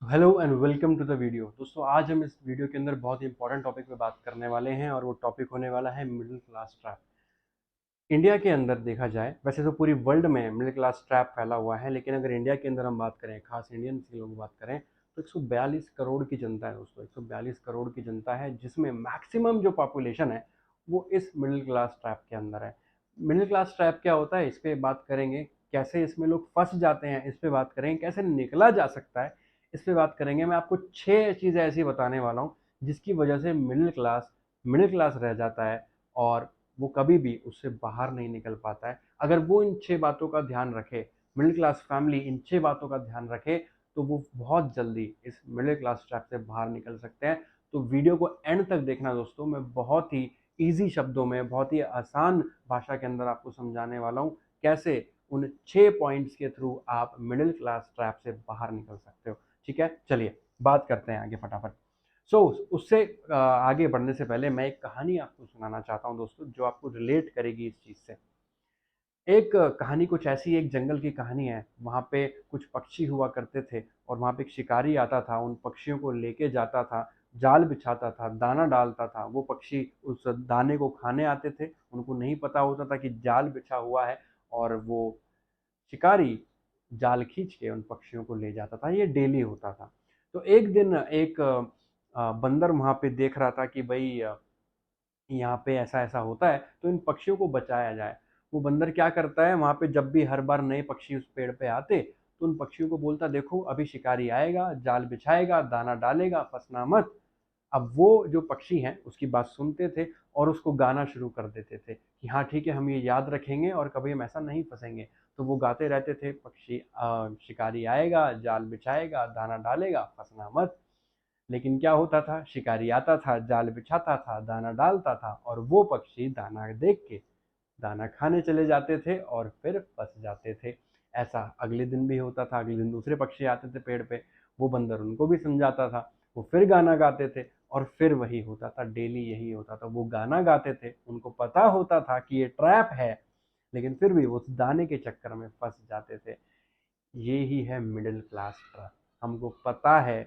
Hello and welcome to the video. दोस्तों, आज हम इस वीडियो के अंदर बहुत ही इंपॉर्टेंट टॉपिक पे बात करने वाले हैं और वो टॉपिक होने वाला है मिडिल क्लास ट्रैप। इंडिया के अंदर देखा जाए, वैसे तो पूरी वर्ल्ड में मिडिल क्लास ट्रैप फैला हुआ है, लेकिन अगर इंडिया के अंदर हम बात करें, खास इंडियन की लोग बात करें, तो 142 करोड़ की जनता है दोस्तों। 142 करोड़ की जनता है, जिसमें मैक्सिमम जो पॉपुलेशन है वो इस मिडिल क्लास ट्रैप के अंदर है। मिडिल क्लास ट्रैप क्या होता है, इस पर बात करेंगे। कैसे इसमें लोग फंस जाते हैं, इस पर बात करेंगे। कैसे निकला जा सकता है, इस पर बात करेंगे। मैं आपको 6 चीज़ें ऐसी बताने वाला हूँ जिसकी वजह से मिडिल क्लास रह जाता है और वो कभी भी उससे बाहर नहीं निकल पाता है। अगर वो इन 6 बातों का ध्यान रखे, मिडिल क्लास फैमिली इन 6 बातों का ध्यान रखे, तो वो बहुत जल्दी इस मिडिल क्लास ट्रैप से बाहर निकल सकते हैं। तो वीडियो को एंड तक देखना दोस्तों। मैं बहुत ही ईजी शब्दों में, बहुत ही आसान भाषा के अंदर आपको समझाने वाला हूँ कैसे उन 6 पॉइंट्स के थ्रू आप मिडिल क्लास ट्रैप से बाहर निकल सकते हो। ठीक है, चलिए बात करते हैं आगे फटाफट। उससे आगे बढ़ने से पहले मैं एक कहानी आपको सुनाना चाहता हूँ दोस्तों, जो आपको रिलेट करेगी इस चीज़ से। एक कहानी कुछ ऐसी, एक जंगल की कहानी है। वहाँ पे कुछ पक्षी हुआ करते थे और वहाँ पे एक शिकारी आता था, उन पक्षियों को लेके जाता था, जाल बिछाता था, दाना डालता था। वो पक्षी उस दाने को खाने आते थे। उनको नहीं पता होता था कि जाल बिछा हुआ है, और वो शिकारी जाल खींच के उन पक्षियों को ले जाता था। ये डेली होता था। तो एक दिन एक बंदर वहाँ पे देख रहा था कि भाई यहाँ पे ऐसा ऐसा होता है, तो इन पक्षियों को बचाया जाए। वो बंदर क्या करता है, वहाँ पे जब भी हर बार नए पक्षी उस पेड़ पे आते, तो उन पक्षियों को बोलता, देखो अभी शिकारी आएगा, जाल बिछाएगा, दाना डालेगा, फंसना मत। अब वो जो पक्षी हैं उसकी बात सुनते थे और उसको गाना शुरू कर देते थे कि हाँ ठीक है, हम ये याद रखेंगे और कभी हम ऐसा नहीं फंसेंगे। तो वो गाते रहते थे, पक्षी शिकारी आएगा, जाल बिछाएगा, दाना डालेगा, फंसना मत। लेकिन क्या होता था, शिकारी आता था, जाल बिछाता था, दाना डालता था, और वो पक्षी दाना देख के दाना खाने चले जाते थे और फिर फंस जाते थे। ऐसा अगले दिन भी होता था। अगले दिन दूसरे पक्षी आते थे पेड़ पे, वो बंदर उनको भी समझाता था, वो फिर गाना गाते थे और फिर वही होता था। डेली यही होता था। वो गाना गाते थे, उनको पता होता था कि ये ट्रैप है, लेकिन फिर भी वो उस दाने के चक्कर में फंस जाते थे। ये ही है मिडिल क्लास ट्रैप। हमको पता है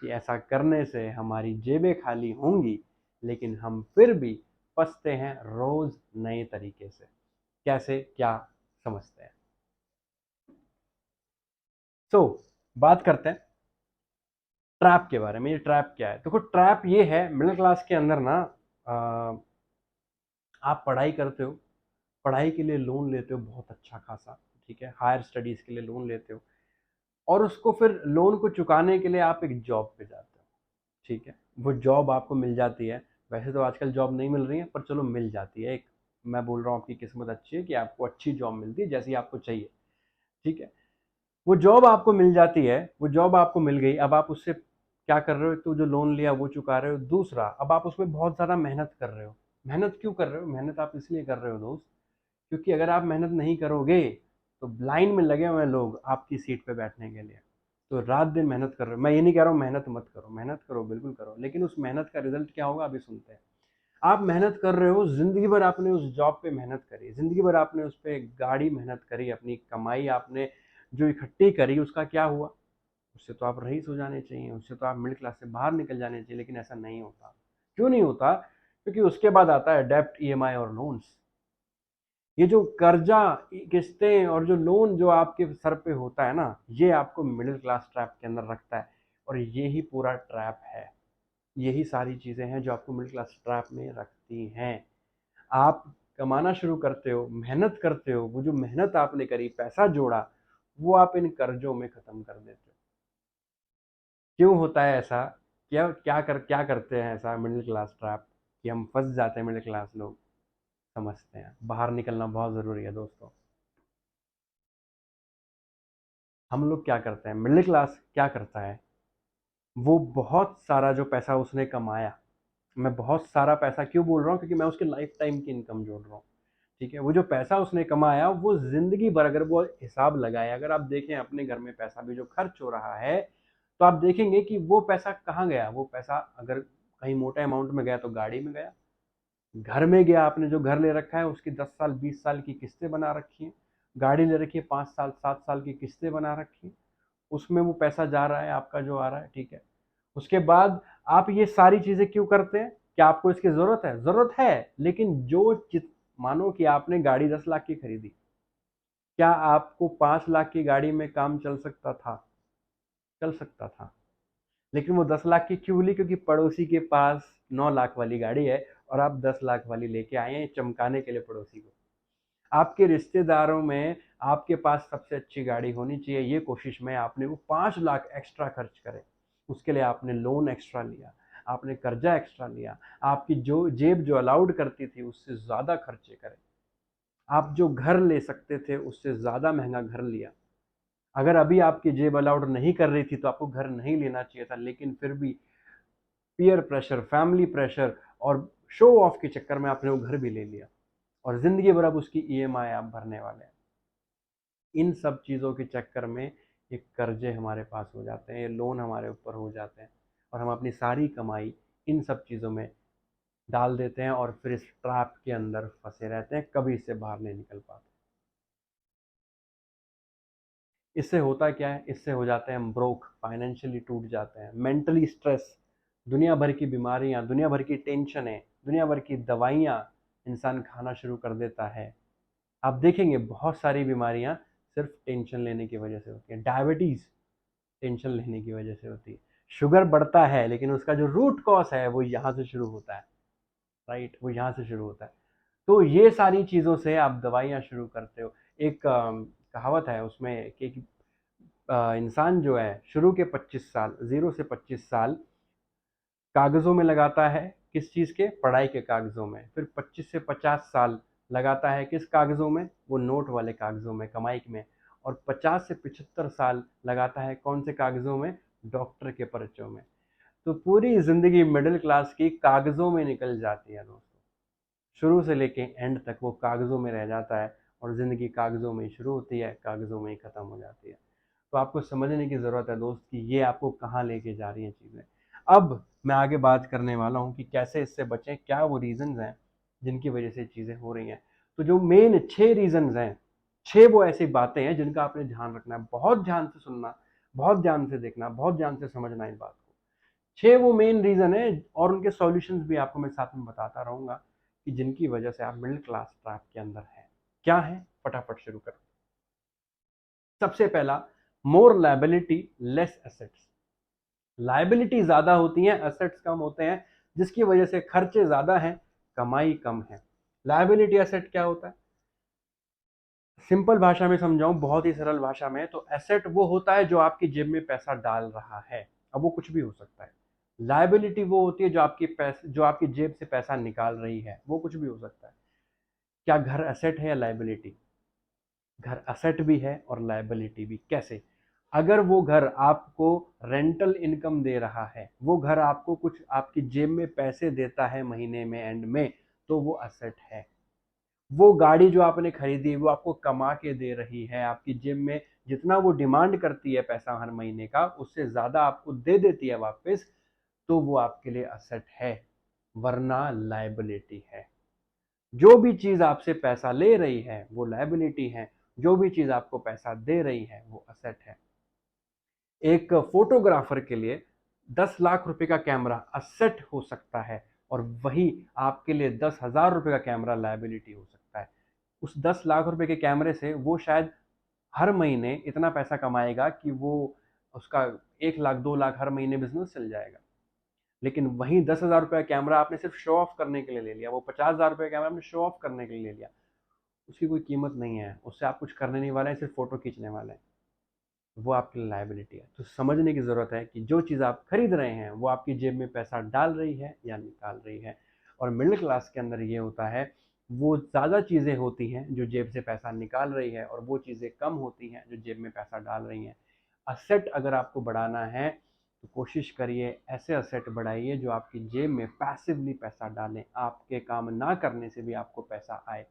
कि ऐसा करने से हमारी जेबें खाली होंगी, लेकिन हम फिर भी फंसते हैं रोज नए तरीके से। कैसे, क्या समझते हैं? तो बात करते हैं ट्रैप के बारे में। ये ट्रैप क्या है? देखो, ट्रैप ये है मिडिल क्लास के अंदर ना। अ, आप पढ़ाई करते हो, पढ़ाई के लिए लोन लेते हो बहुत अच्छा खासा, ठीक है, हायर स्टडीज के लिए लोन लेते हो, और उसको फिर लोन को चुकाने के लिए आप एक जॉब पे जाते हो। ठीक है, वो जॉब आपको मिल जाती है। वैसे तो आजकल जॉब नहीं मिल रही है, पर चलो मिल जाती है एक। मैं बोल रहा हूँ आपकी किस्मत अच्छी है कि आपको अच्छी जॉब मिलती है जैसी आपको चाहिए। ठीक है, वो जॉब आपको मिल जाती है, वो जॉब आपको मिल गई। अब आप उससे क्या कर रहे हो? तो जो लोन लिया वो चुका रहे हो। दूसरा, अब आप उसमें बहुत ज़्यादा मेहनत कर रहे हो। मेहनत क्यों कर रहे हो? मेहनत आप इसलिए कर रहे हो दोस्त, क्योंकि अगर आप मेहनत नहीं करोगे तो लाइन में लगे हुए हैं लोग आपकी सीट पे बैठने के लिए। तो रात दिन मेहनत कर रहे हो। मैं ये नहीं कह रहा हूँ मेहनत मत करो, मेहनत करो, बिल्कुल करो, लेकिन उस मेहनत का रिजल्ट क्या होगा अभी सुनते हैं। आप मेहनत कर रहे हो, जिंदगी भर आपने उस जॉब पे मेहनत करी, जिंदगी भर आपने उस पर गाड़ी मेहनत करी, अपनी कमाई आपने जो इकट्ठी करी, उसका क्या हुआ? उससे तो आप रईस हो जाने चाहिए, उससे तो आप मिडिल क्लास से बाहर निकल जाने चाहिए, लेकिन ऐसा नहीं होता। क्यों नहीं होता? क्योंकि उसके बाद आता है डेप्ट, ईएमआई और लोन्स। ये जो कर्जा, किस्तें और जो लोन जो आपके सर पे होता है ना, ये आपको मिडिल क्लास ट्रैप के अंदर रखता है। और ये ही पूरा ट्रैप है। यही सारी चीज़ें हैं जो आपको मिडिल क्लास ट्रैप में रखती हैं। आप कमाना शुरू करते हो, मेहनत करते हो, वो जो मेहनत आपने करी, पैसा जोड़ा, वो आप इन कर्जों में ख़त्म कर देते हो। क्यों होता है ऐसा? क्या करते हैं ऐसा मिडिल क्लास ट्रैप कि हम फंस जाते हैं? मिडिल क्लास लोग समझते हैं बाहर निकलना बहुत ज़रूरी है दोस्तों। हम लोग क्या करते हैं, मिडिल क्लास क्या करता है, वो बहुत सारा जो पैसा उसने कमाया, मैं बहुत सारा पैसा क्यों बोल रहा हूँ, क्योंकि मैं उसके लाइफ टाइम की इनकम जोड़ रहा हूँ। ठीक है, वो जो पैसा उसने कमाया, वो जिंदगी भर अगर वो हिसाब लगाए, अगर आप देखें अपने घर में पैसा भी जो खर्च हो रहा है, तो आप देखेंगे कि वो पैसा कहाँ गया। वो पैसा अगर कहीं मोटे अमाउंट में गया तो गाड़ी में गया, घर में गया, आपने जो घर ले रखा है उसकी 10 साल 20 साल की किस्तें बना रखी हैं, गाड़ी ले रखी है 5 साल 7 साल की किस्तें बना रखी हैं, उसमें वो पैसा जा रहा है आपका जो आ रहा है, ठीक है। उसके बाद आप ये सारी चीज़ें क्यों करते हैं? क्या आपको इसकी ज़रूरत है? ज़रूरत है, लेकिन मानो कि आपने गाड़ी 10 लाख की खरीदी, क्या आपको 5 लाख की गाड़ी में काम चल सकता था? चल सकता था, लेकिन वो 10 लाख की क्यों ली? क्योंकि पड़ोसी के पास 9 लाख वाली गाड़ी है और आप 10 लाख वाली लेके आए हैं चमकाने के लिए पड़ोसी को। आपके रिश्तेदारों में आपके पास सबसे अच्छी गाड़ी होनी चाहिए, ये कोशिश में आपने वो 5 लाख एक्स्ट्रा खर्च करे। उसके लिए आपने लोन एक्स्ट्रा लिया, आपने कर्जा एक्स्ट्रा लिया, आपकी जो जेब जो अलाउड करती थी उससे ज़्यादा खर्चे करे। आप जो घर ले सकते थे उससे ज़्यादा महंगा घर लिया। अगर अभी आपकी जेब अलाउड नहीं कर रही थी तो आपको घर नहीं लेना चाहिए था, लेकिन फिर भी पीयर प्रेशर, फैमिली प्रेशर और शो ऑफ के चक्कर में आपने वो घर भी ले लिया और ज़िंदगी भर अब उसकी ईएमआई आप भरने वाले हैं। इन सब चीज़ों के चक्कर में ये कर्जे हमारे पास हो जाते हैं, ये लोन हमारे ऊपर हो जाते हैं और हम अपनी सारी कमाई इन सब चीज़ों में डाल देते हैं और फिर इस ट्रैप के अंदर फंसे रहते हैं, कभी इससे बाहर नहीं निकल पाते। इससे होता क्या है? इससे हो जाते हैं हम ब्रोक, फाइनेंशियली टूट जाते हैं, मेंटली स्ट्रेस, दुनिया भर की बीमारियां, दुनिया भर की टेंशनें, दुनिया भर की दवाइयां इंसान खाना शुरू कर देता है। आप देखेंगे बहुत सारी बीमारियां सिर्फ टेंशन लेने की वजह से होती हैं। डायबिटीज़ टेंशन लेने की वजह से होती है। शुगर बढ़ता है लेकिन उसका जो रूट कॉज है वो यहाँ से शुरू होता है, राइट? वो यहाँ से शुरू होता है। तो ये सारी चीज़ों से आप दवाइयाँ शुरू करते हो। एक कहावत है उसमें कि इंसान जो है शुरू के 25 साल, 0 से 25 साल कागज़ों में लगाता है, किस चीज़ के? पढ़ाई के कागज़ों में। फिर 25 से 50 साल लगाता है किस कागज़ों में? वो नोट वाले कागज़ों में, कमाई में। और 50 से 75 साल लगाता है कौन से कागज़ों में? डॉक्टर के पर्चों में। तो पूरी ज़िंदगी मिडिल क्लास की कागज़ों में निकल जाती है दोस्तों। शुरू से लेके एंड तक वो कागज़ों में रह जाता है और ज़िंदगी कागज़ों में ही शुरू होती है, कागज़ों में ही ख़त्म हो जाती है। तो आपको समझने की ज़रूरत है दोस्त कि ये आपको कहाँ लेके जा रही हैं चीज़ें। अब मैं आगे बात करने वाला हूँ कि कैसे इससे बचें, क्या वो रीज़न्स हैं जिनकी वजह से चीज़ें हो रही हैं। तो जो मेन 6 रीज़न्स हैं, 6 वो ऐसी बातें हैं जिनका आपने ध्यान रखना है, बहुत ध्यान से सुनना, बहुत ध्यान से देखना, बहुत ध्यान से समझना इस बात को। 6 वो मेन रीज़न है और उनके सॉल्यूशंस भी आपको मैं साथ में बताता रहूँगा कि जिनकी वजह से आप मिडिल क्लास ट्रैप के अंदर हैं। क्या है? फटाफट शुरू करें। सबसे पहला, मोर लायबिलिटी लेस एसेट्स। लायबिलिटी ज़्यादा होती हैं, एसेट्स कम होते हैं, जिसकी वजह से खर्चे ज़्यादा हैं, कमाई कम है। लायबिलिटी एसेट क्या होता है? सिंपल भाषा में समझाऊं, बहुत ही सरल भाषा में, तो एसेट वो होता है जो आपकी जेब में पैसा डाल रहा है। अब वो कुछ भी हो सकता है। लायबिलिटी वो होती है जो आपकी जेब से पैसा निकाल रही है, वो कुछ भी हो सकता है। क्या घर एसेट है या लायबिलिटी? घर असेट भी है और लायबिलिटी भी। कैसे? अगर वो घर आपको रेंटल इनकम दे रहा है, वो घर आपको कुछ आपकी जेब में पैसे देता है महीने में एंड में, तो वो असेट है। वो गाड़ी जो आपने खरीदी वो आपको कमा के दे रही है, आपकी जेब में जितना वो डिमांड करती है पैसा हर महीने का उससे ज़्यादा आपको दे देती है वापस, तो वो आपके लिए असेट है, वरना लायबिलिटी है। जो भी चीज़ आपसे पैसा ले रही है वो लायबिलिटी है, जो भी चीज़ आपको पैसा दे रही है वो असेट है। एक फोटोग्राफर के लिए 10 लाख रुपए का कैमरा असेट हो सकता है और वही आपके लिए 10,000 रुपए का कैमरा लायबिलिटी हो सकता है। उस 10 लाख रुपए के कैमरे से वो शायद हर महीने इतना पैसा कमाएगा कि वो उसका 1 लाख 2 लाख हर महीने बिजनेस चल जाएगा। लेकिन वहीं 10,000 रुपये का कैमरा आपने सिर्फ शो ऑफ करने के लिए ले लिया, वो 50,000 रुपये का कैमरा आपने शो ऑफ करने के लिए ले लिया, उसकी कोई कीमत नहीं है, उससे आप कुछ करने नहीं वाले हैं, सिर्फ फोटो खींचने वाले हैं। वो आपकी लायबिलिटी है। तो समझने की ज़रूरत है कि जो चीज़ आप खरीद रहे हैं वो आपकी जेब में पैसा डाल रही है या निकाल रही है। और मिडिल क्लास के अंदर ये होता है, वो ज़्यादा चीज़ें होती हैं जो जेब से पैसा निकाल रही है और वो चीज़ें कम होती हैं जो जेब में पैसा डाल रही हैं। असेट अगर आपको बढ़ाना है तो कोशिश करिए ऐसे असेट बढ़ाइए जो आपकी जेब में पैसिवली पैसा डालें, आपके काम ना करने से भी आपको पैसा आए,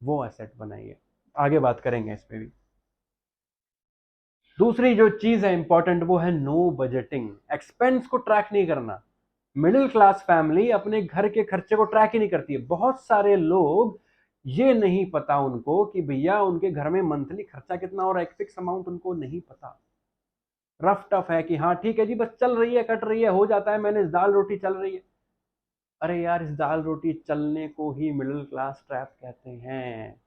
वो असेट बनाइए। आगे बात करेंगे इस पे भी। दूसरी जो चीज है इंपॉर्टेंट वो है नो बजटिंग। एक्सपेंस को ट्रैक नहीं करना। मिडिल क्लास फैमिली अपने घर के खर्चे को ट्रैक ही नहीं करती है। बहुत सारे लोग ये नहीं पता उनको कि भैया उनके घर में मंथली खर्चा कितना हो रहा है, एक फिक्स अमाउंट उनको नहीं पता। रफ टफ है कि हाँ ठीक है जी, बस चल रही है, कट रही है, हो जाता है, मैंने दाल रोटी चल रही है। अरे यार, इस दाल रोटी चलने को ही मिडिल क्लास ट्रैप कहते हैं।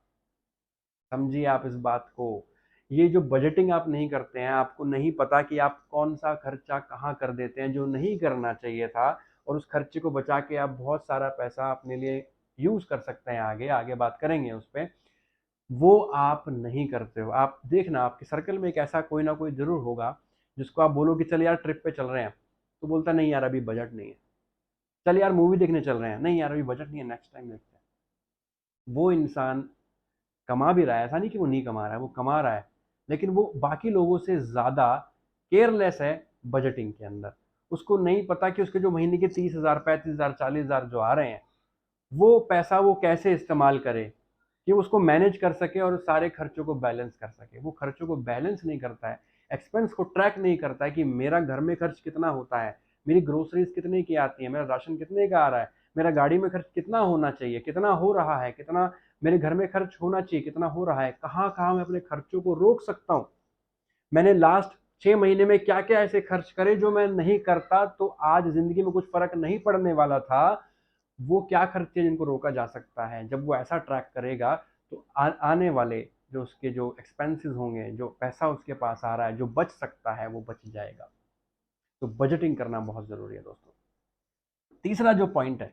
समझिए आप इस बात को। ये जो बजटिंग आप नहीं करते हैं, आपको नहीं पता कि आप कौन सा खर्चा कहाँ कर देते हैं जो नहीं करना चाहिए था, और उस खर्चे को बचा के आप बहुत सारा पैसा अपने लिए यूज कर सकते हैं। आगे आगे बात करेंगे उस पर। वो आप नहीं करते हो। आप देखना, आपके सर्कल में एक ऐसा कोई ना कोई जरूर होगा जिसको आप बोलो कि चल यार ट्रिप पे चल रहे हैं, तो बोलता नहीं यार अभी बजट नहीं है। चल यार मूवी देखने चल रहे हैं, नहीं यार अभी बजट नहीं है, नेक्स्ट टाइम देखते हैं। वो इंसान कमा भी रहा है, ऐसा नहीं कि वो नहीं कमा रहा है, वो कमा रहा है, लेकिन वो बाकी लोगों से ज़्यादा केयरलेस है बजटिंग के अंदर। उसको नहीं पता कि उसके जो महीने के 30,000, 35,000, 40,000 जो आ रहे हैं, वो पैसा वो कैसे इस्तेमाल करे कि उसको मैनेज कर सके और सारे खर्चों को बैलेंस कर सके। वो खर्चों को बैलेंस नहीं करता है, एक्सपेंस को ट्रैक नहीं करता है कि मेरा घर में खर्च कितना होता है, मेरी ग्रोसरीज कितने की आती है, मेरा राशन कितने का आ रहा है, मेरा गाड़ी में खर्च कितना होना चाहिए, कितना हो रहा है, कितना मेरे घर में खर्च होना चाहिए, कितना हो रहा है, कहाँ कहाँ मैं अपने खर्चों को रोक सकता हूँ। मैंने लास्ट 6 महीने में क्या क्या ऐसे खर्च करे जो मैं नहीं करता तो आज जिंदगी में कुछ फर्क नहीं पड़ने वाला था। वो क्या खर्चे जिनको रोका जा सकता है, जब वो ऐसा ट्रैक करेगा तो आने वाले जो उसके जो एक्सपेंसेस होंगे, जो पैसा उसके पास आ रहा है जो बच सकता है, वो बच जाएगा। तो बजटिंग करना बहुत जरूरी है दोस्तों। तीसरा जो पॉइंट है,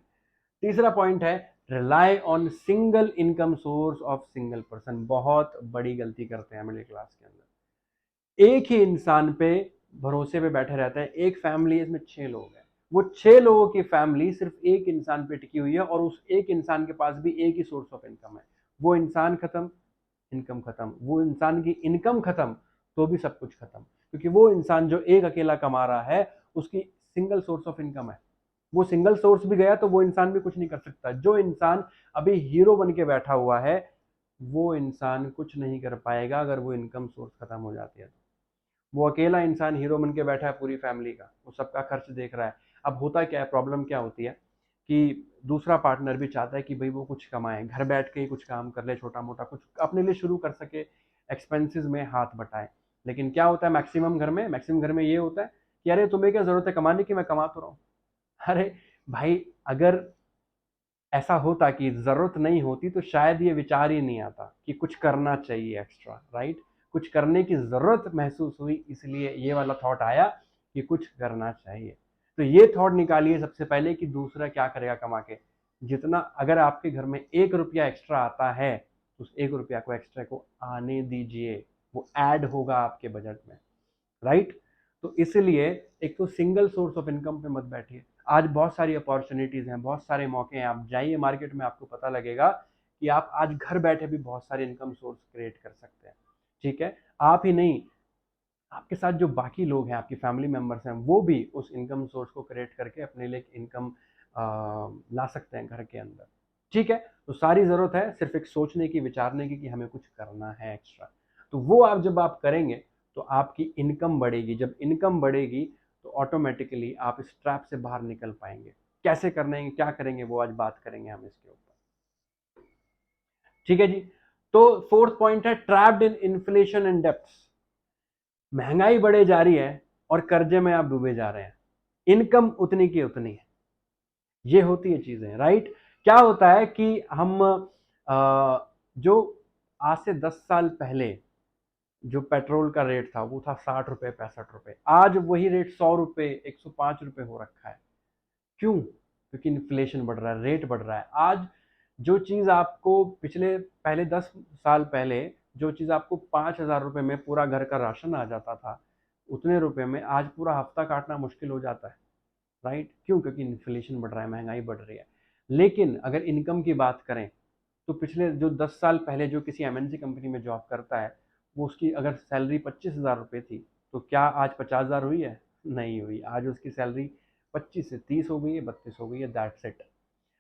तीसरा पॉइंट है rely on single income source of single person. बहुत बड़ी गलती करते हैं मिडिल क्लास के अंदर। एक ही इंसान पे भरोसे पे बैठे रहते हैं। एक फैमिली, इसमें 6 लोग हैं, वो 6 लोगों की फैमिली सिर्फ एक इंसान पे टिकी हुई है, और उस एक इंसान के पास भी एक ही सोर्स ऑफ इनकम है। वो इंसान खत्म, इनकम खत्म। वो इंसान की इनकम खत्म तो भी सब कुछ खत्म, क्योंकि वो इंसान जो एक अकेला कमा रहा है, उसकी सिंगल सोर्स ऑफ इनकम है। वो सिंगल सोर्स भी गया तो वो इंसान भी कुछ नहीं कर सकता। जो इंसान अभी हीरो बन के बैठा हुआ है, वो इंसान कुछ नहीं कर पाएगा अगर वो इनकम सोर्स खत्म हो जाती है तो। वो अकेला इंसान हीरो बन के बैठा है पूरी फैमिली का, वो सबका खर्च देख रहा है। अब होता क्या है, प्रॉब्लम क्या होती है कि दूसरा पार्टनर भी चाहता है कि भाई वो कुछ कमाए, घर बैठ के ही कुछ काम कर ले, छोटा मोटा कुछ अपने लिए शुरू कर सके, एक्सपेंसेस में हाथ बटाए। लेकिन क्या होता है मैक्सिमम घर में ये होता है कि अरे तुम्हें क्या जरूरत है कमाने की, मैं कमा तो रहा हूँ। अरे भाई, अगर ऐसा होता कि जरूरत नहीं होती तो शायद ये विचार ही नहीं आता कि कुछ करना चाहिए एक्स्ट्रा, राइट। कुछ करने की जरूरत महसूस हुई, इसलिए ये वाला थॉट आया कि कुछ करना चाहिए। तो ये थॉट निकालिए सबसे पहले कि दूसरा क्या करेगा कमा के। जितना, अगर आपके घर में 1 रुपया एक्स्ट्रा आता है तो उस 1 रुपया को एक्स्ट्रा को आने दीजिए, वो ऐड होगा आपके बजट में, राइट। तो इसलिए एक तो सिंगल सोर्स ऑफ इनकम पे मत बैठिए। आज बहुत सारी अपॉर्चुनिटीज हैं, बहुत सारे मौके हैं, आप जाइए मार्केट में, आपको पता लगेगा कि आप आज घर बैठे भी बहुत सारे इनकम सोर्स क्रिएट कर सकते हैं। ठीक है, आप ही नहीं, आपके साथ जो बाकी लोग हैं, आपकी फैमिली मेंबर्स हैं, वो भी उस इनकम सोर्स को क्रिएट करके अपने लिए इनकम ला सकते हैं घर के अंदर। ठीक है, तो सारी जरूरत है सिर्फ एक सोचने की, विचारने की कि हमें कुछ करना है एक्स्ट्रा। तो वो आप जब आप करेंगे तो आपकी इनकम बढ़ेगी। जब इनकम बढ़ेगी तो ऑटोमेटिकली आप इस ट्रैप से बाहर निकल पाएंगे। कैसे करने, क्या करेंगे, वो आज बात करेंगे हम इसके ऊपर। ठीक है जी। तो फोर्थ पॉइंट है trapped in inflation and debts. महंगाई बढ़े जा रही है और कर्जे में आप डूबे जा रहे हैं, इनकम उतनी की उतनी है। ये होती है चीजें, राइट। क्या होता है कि हम जो आज से 10 साल पहले जो पेट्रोल का रेट था वो था 60 रुपए, 65 रुपए। आज वही रेट 100 रुपए, 105 रुपए हो रखा है। क्यों? क्योंकि इन्फ्लेशन बढ़ रहा है, रेट बढ़ रहा है। आज जो चीज आपको पिछले पहले 10 साल पहले जो चीज आपको 5,000 रुपए में पूरा घर का राशन आ जाता था, उतने रुपए में आज पूरा हफ्ता काटना मुश्किल हो जाता है, राइट। क्यों? क्योंकि इन्फ्लेशन बढ़ रहा है, महंगाई बढ़ रही है। लेकिन अगर इनकम की बात करें तो पिछले जो 10 साल पहले जो किसी एमएनसी कंपनी में जॉब करता है, वो उसकी अगर सैलरी 25,000 रुपये थी, तो क्या आज 50,000 हुई है? नहीं हुई। आज उसकी सैलरी 25 से 30 हो गई है, 32 हो गई है, दैट्स इट।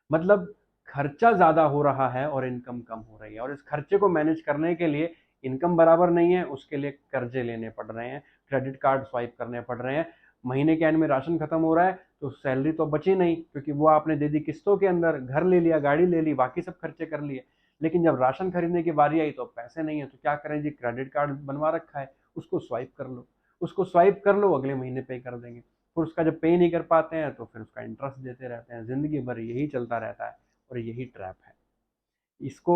मतलब खर्चा ज़्यादा हो रहा है और इनकम कम हो रही है, और इस खर्चे को मैनेज करने के लिए इनकम बराबर नहीं है, उसके लिए कर्जे लेने पड़ रहे हैं, क्रेडिट कार्ड स्वाइप करने पड़ रहे हैं। महीने के एंड में राशन खत्म हो रहा है तो सैलरी तो बची नहीं, क्योंकि वो आपने दे दी किस्तों के अंदर, घर ले लिया, गाड़ी ले ली, बाकी सब खर्चे कर लिए। लेकिन जब राशन खरीदने की बारी आई तो पैसे नहीं है, तो क्या करें जी, क्रेडिट कार्ड बनवा रखा है, उसको स्वाइप कर लो। उसको स्वाइप कर लो, अगले महीने पे कर देंगे। फिर उसका जब पे नहीं कर पाते हैं तो फिर उसका इंटरेस्ट देते रहते हैं, ज़िंदगी भर यही चलता रहता है और यही ट्रैप है। इसको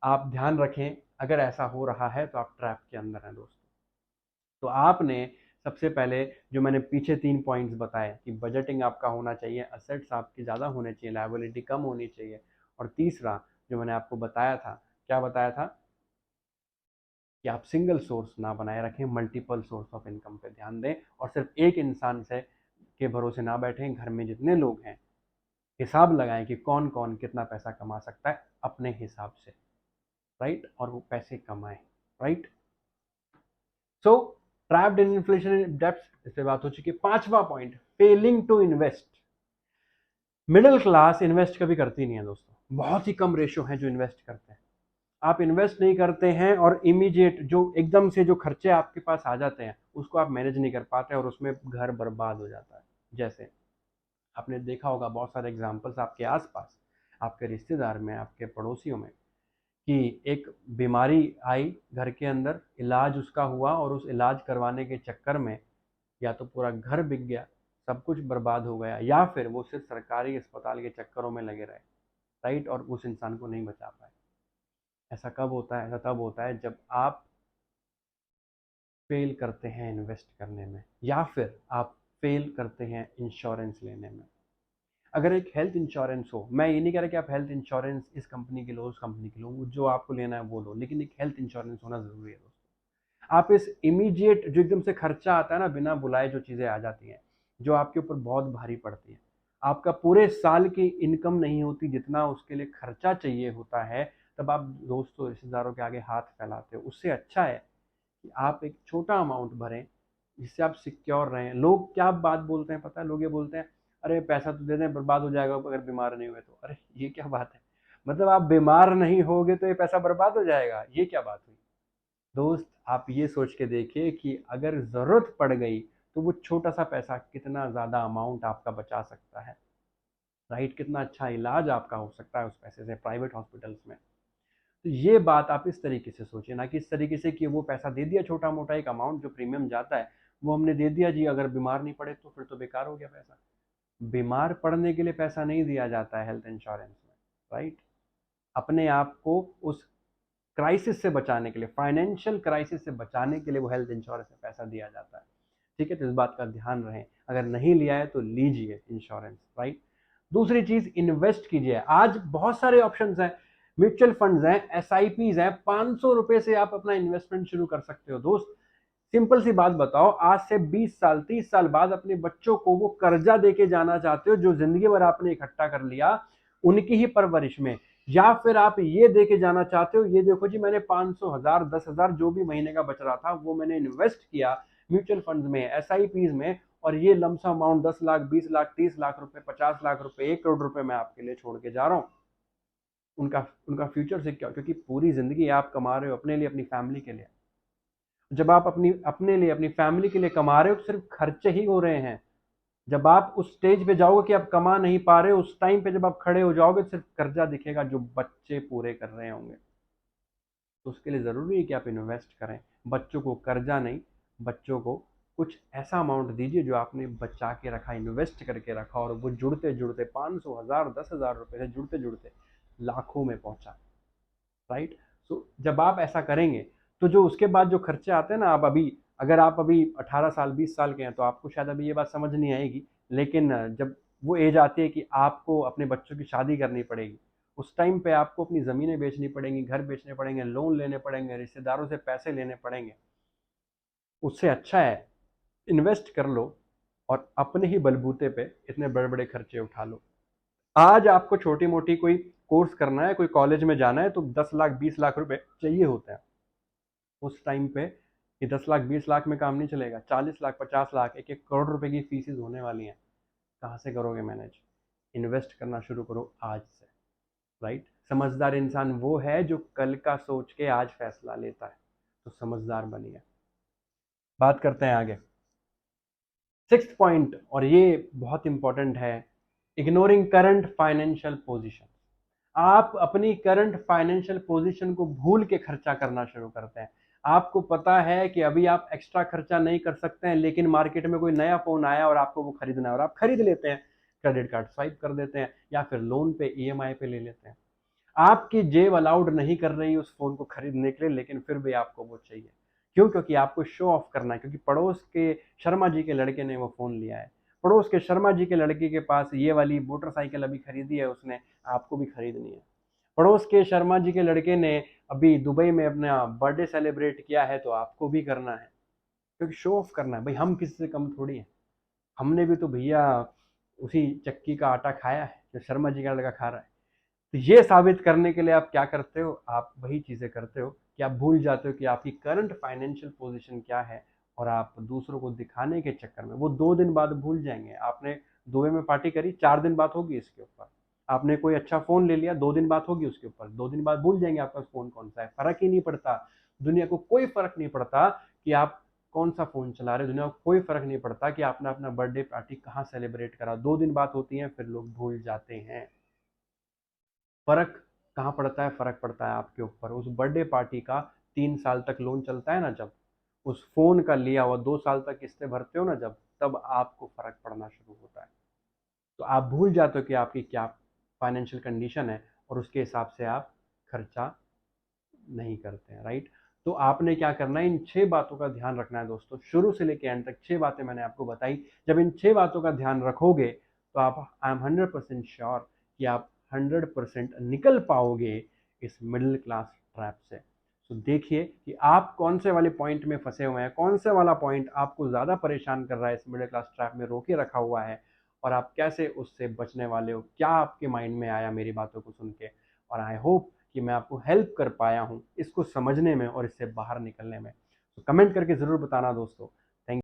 आप ध्यान रखें, अगर ऐसा हो रहा है तो आप ट्रैप के अंदर हैं दोस्तों। तो आपने सबसे पहले जो मैंने पीछे 3 पॉइंट्स बताए कि बजटिंग आपका होना चाहिए, असेट्स आपके ज़्यादा होने चाहिए, लायबिलिटी कम होनी चाहिए, और तीसरा जो मैंने आपको बताया था, क्या बताया था कि आप सिंगल सोर्स ना बनाए रखें, मल्टीपल सोर्स ऑफ इनकम पे ध्यान दें और सिर्फ एक इंसान से के भरोसे ना बैठें। घर में जितने लोग हैं हिसाब लगाएं कि कौन कौन कितना पैसा कमा सकता है अपने हिसाब से, राइट, और वो पैसे कमाएं, right. So trapped in inflation debts, इस पे बात हो चुकी है। पांचवा point, failing to invest. Middle class invest कभी करती नहीं है दोस्तों, बहुत ही कम रेशियो हैं जो इन्वेस्ट करते हैं। आप इन्वेस्ट नहीं करते हैं और इमीडिएट जो एकदम से जो खर्चे आपके पास आ जाते हैं उसको आप मैनेज नहीं कर पाते और उसमें घर बर्बाद हो जाता है। जैसे आपने देखा होगा बहुत सारे एग्जांपल्स आपके आसपास, आपके रिश्तेदार में, आपके पड़ोसियों में, कि एक बीमारी आई घर के अंदर, इलाज उसका हुआ और उस इलाज करवाने के चक्कर में या तो पूरा घर बिक गया, सब कुछ बर्बाद हो गया, या फिर वो सिर्फ सरकारी अस्पताल के चक्करों में लगे रहे, राइट, और उस इंसान को नहीं बचा पाए। ऐसा कब होता है? ऐसा तब होता है जब आप फेल करते हैं इन्वेस्ट करने में, या फिर आप फेल करते हैं इंश्योरेंस लेने में। अगर एक हेल्थ इंश्योरेंस हो, मैं ये नहीं कह रहा कि आप हेल्थ इंश्योरेंस इस कंपनी के लो, उस कंपनी के लो, जो आपको लेना है वो लो, लेकिन एक हेल्थ इंश्योरेंस होना जरूरी है दोस्तों। आप इस इमीडिएट जो एकदम से खर्चा आता है ना, बिना बुलाए जो चीज़ें आ जाती हैं, जो आपके ऊपर बहुत भारी पड़ती है, आपका पूरे साल की इनकम नहीं होती जितना उसके लिए खर्चा चाहिए होता है, तब आप दोस्तों रिश्तेदारों के आगे हाथ फैलाते हो। उससे अच्छा है कि आप एक छोटा अमाउंट भरें जिससे आप सिक्योर रहें। लोग क्या बात बोलते हैं पता है? लोग ये बोलते हैं, अरे पैसा तो दे दें, बर्बाद हो जाएगा अगर बीमार नहीं हुए तो। अरे ये क्या बात है? मतलब आप बीमार नहीं होगे तो ये पैसा बर्बाद हो जाएगा, ये क्या बात हुई? दोस्त आप ये सोच के देखिए कि अगर ज़रूरत पड़ गई तो वो छोटा सा पैसा कितना ज़्यादा अमाउंट आपका बचा सकता है, राइट, कितना अच्छा इलाज आपका हो सकता है उस पैसे से प्राइवेट हॉस्पिटल्स में। तो ये बात आप इस तरीके से सोचिए, ना कि इस तरीके से कि वो पैसा दे दिया, छोटा मोटा एक अमाउंट जो प्रीमियम जाता है वो हमने दे दिया जी, अगर बीमार नहीं पड़े तो फिर तो बेकार हो गया पैसा। बीमार पड़ने के लिए पैसा नहीं दिया जाता है हेल्थ इंश्योरेंस में, राइट। अपने आप को उस क्राइसिस से बचाने के लिए, फाइनेंशियल क्राइसिस से बचाने के लिए वो हेल्थ इंश्योरेंस में पैसा दिया जाता है, ठीक है। तो इस बात का ध्यान रहे, अगर नहीं लिया है तो लीजिए इंश्योरेंस, राइट। दूसरी चीज, इन्वेस्ट कीजिए। आज बहुत सारे ऑप्शंस हैं, म्यूचुअल फंड्स हैं, एसआईपीज हैं, 500 रुपए से आप अपना इन्वेस्टमेंट शुरू कर सकते हो दोस्त। सिंपल सी बात बताओ, आज से 20 साल 30 साल बाद अपने बच्चों को वो कर्जा देके जाना चाहते हो जो जिंदगी भर आपने इकट्ठा कर लिया उनकी ही परवरिश में, या फिर आप ये देके जाना चाहते हो, ये देखो जी मैंने 500, 1000, 10,000 जो भी महीने का बच रहा था वो मैंने इन्वेस्ट किया म्यूचुअल फंड में, एसआईपीज में, और ये लमसम अमाउंट 10 लाख, 20 लाख, 30 लाख रुपए, 50 लाख रुपए, 1 करोड़ रुपए मैं आपके लिए छोड़ के जा रहा हूँ। उनका उनका फ्यूचर सिक्योर, क्योंकि पूरी जिंदगी आप कमा रहे हो अपने लिए, अपनी फैमिली के लिए। जब आप अपने लिए, अपनी फैमिली के लिए कमा रहे हो तो सिर्फ खर्चे ही हो रहे हैं। जब आप उस स्टेज पे जाओगे कि आप कमा नहीं पा रहे हो, उस टाइम पे जब आप खड़े हो जाओगे सिर्फ कर्जा दिखेगा जो बच्चे पूरे कर रहे होंगे। तो उसके लिए ज़रूरी है कि आप इन्वेस्ट करें। बच्चों को कर्जा नहीं, बच्चों को कुछ ऐसा अमाउंट दीजिए जो आपने बचा के रखा, इन्वेस्ट करके रखा, और वो जुड़ते जुड़ते 500, 1000, 10,000 रुपये से जुड़ते जुड़ते लाखों में पहुंचा, राइट। सो जब आप ऐसा करेंगे तो जो उसके बाद जो खर्चे आते हैं ना, आप अभी, अगर आप अभी 18 साल 20 साल के हैं तो आपको शायद अभी ये बात समझ नहीं आएगी, लेकिन जब वो एज आती है कि आपको अपने बच्चों की शादी करनी पड़ेगी, उस टाइम पे आपको अपनी ज़मीनें बेचनी पड़ेंगी, घर बेचने पड़ेंगे, लोन लेने पड़ेंगे, रिश्तेदारों से पैसे लेने पड़ेंगे। उससे अच्छा है इन्वेस्ट कर लो और अपने ही बलबूते पे इतने बड़े बड़े खर्चे उठा लो। आज आपको छोटी मोटी कोई कोर्स करना है, कोई कॉलेज में जाना है तो 10 लाख 20 लाख रुपए चाहिए होते हैं। उस टाइम पे ये 10 लाख 20 लाख में काम नहीं चलेगा, 40 लाख 50 लाख, 1 1 करोड़ रुपए की फीसेज होने वाली हैं। कहाँ से करोगे मैनेज? इन्वेस्ट करना शुरू करो आज से, राइट। समझदार इंसान वो है जो कल का सोच के आज फैसला लेता है। तो समझदार बनिए। बात करते हैं आगे, सिक्स्थ पॉइंट, और ये बहुत इंपॉर्टेंट है, इग्नोरिंग करंट फाइनेंशियल पोजीशन। आप अपनी करंट फाइनेंशियल पोजीशन को भूल के खर्चा करना शुरू करते हैं। आपको पता है कि अभी आप एक्स्ट्रा खर्चा नहीं कर सकते हैं, लेकिन मार्केट में कोई नया फ़ोन आया और आपको वो खरीदना है और आप खरीद लेते हैं, क्रेडिट कार्ड स्वाइप कर देते हैं या फिर लोन पे ईएमआई पे ले लेते हैं। आपकी जेब अलाउड नहीं कर रही उस फ़ोन को खरीदने के लिए, लेकिन फिर भी आपको वो चाहिए। क्यों? क्योंकि आपको शो ऑफ करना है, क्योंकि पड़ोस के शर्मा जी के लड़के ने वो फ़ोन लिया है। पड़ोस के शर्मा जी के लड़के के पास ये वाली मोटरसाइकिल अभी खरीदी है उसने, आपको भी खरीदनी है। पड़ोस के शर्मा जी के लड़के ने अभी दुबई में अपना बर्थडे सेलिब्रेट किया है, तो आपको भी करना है, क्योंकि शो ऑफ करना है। भाई हम किसी से कम थोड़ी हैं। हमने भी तो भैया उसी चक्की का आटा खाया है जो शर्मा जी का लड़का खा रहा है। तो ये साबित करने के लिए आप क्या करते हो? आप वही चीज़ें करते हो कि आप भूल जाते हो कि आपकी करंट फाइनेंशियल पोजीशन क्या है, और आप दूसरों को दिखाने के चक्कर में वो 2 दिन बाद भूल जाएँगे। आपने दुबई में पार्टी करी, 4 दिन बात होगी इसके ऊपर। आपने कोई अच्छा फ़ोन ले लिया, 2 दिन बात होगी उसके ऊपर। 2 दिन बाद भूल जाएँगे आपका फ़ोन कौन-सा है। फ़र्क ही नहीं पड़ता। दुनिया को कोई फ़र्क नहीं पड़ता कि आप कौन-सा फ़ोन चला रहे हो। दुनिया को कोई फ़र्क नहीं पड़ता कि आपने अपना बर्थडे पार्टी कहाँ सेलिब्रेट करा। 2 दिन बात होती है, फिर लोग भूल जाते हैं। फ़र्क कहाँ पड़ता है? फ़र्क पड़ता है आपके ऊपर। उस बर्थडे पार्टी का 3 साल तक लोन चलता है ना जब, उस फ़ोन का लिया हुआ 2 साल तक किस्तें भरते हो ना जब, तब आपको फ़र्क पड़ना शुरू होता है। तो आप भूल जाते हो कि आपकी क्या फाइनेंशियल कंडीशन है, और उसके हिसाब से आप खर्चा नहीं करते हैं, राइट? तो आपने क्या करना है, इन 6 बातों का ध्यान रखना है दोस्तों। शुरू से लेके एंड तक 6 बातें मैंने आपको बताई। जब इन 6 बातों का ध्यान रखोगे, तो आप, आई एम 100% श्योर कि आप 100% निकल पाओगे इस मिडिल क्लास ट्रैप से। तो देखिए कि आप कौन से वाले पॉइंट में फँसे हुए हैं, कौन से वाला पॉइंट आपको ज़्यादा परेशान कर रहा है, इस मिडिल क्लास ट्रैप में रोके रखा हुआ है, और आप कैसे उससे बचने वाले हो। क्या आपके माइंड में आया मेरी बातों को सुन के? और आई होप कि मैं आपको हेल्प कर पाया हूँ इसको समझने में और इससे बाहर निकलने में। तो कमेंट करके ज़रूर बताना दोस्तों